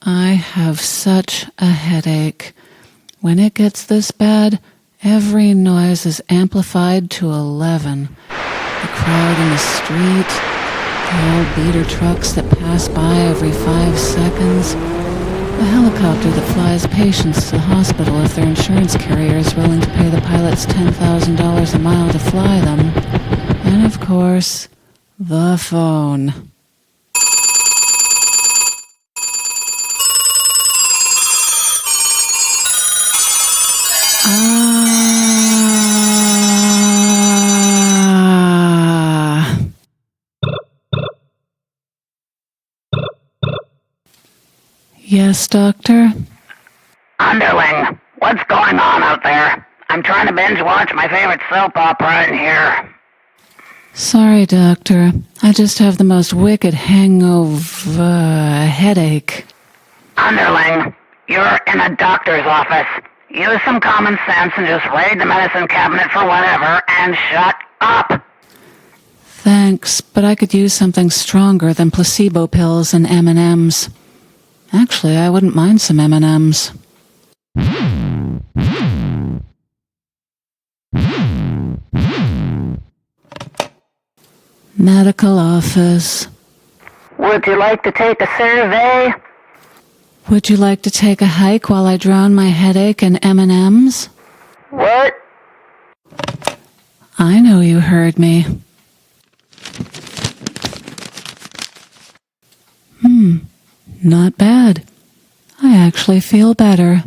I have such a headache. When it gets this bad, every noise is amplified to 11. The crowd in the street, the old beater trucks that pass by every 5 seconds, the helicopter that flies patients to the hospital if their insurance carrier is willing to pay the pilots $10,000 a mile to fly them, and of course, the phone. Yes, doctor? Underling, what's going on out there? I'm trying to binge watch my favorite soap opera in here. Sorry, doctor. I just have the most wicked headache. Underling, you're in a doctor's office. Use some common sense and just raid the medicine cabinet for whatever and shut up. Thanks, but I could use something stronger than placebo pills and M&Ms. Actually, I wouldn't mind some M&Ms. Medical office. Would you like to take a survey? Would you like to take a hike while I drown my headache in M&Ms? What? I know you heard me. Not bad. I actually feel better.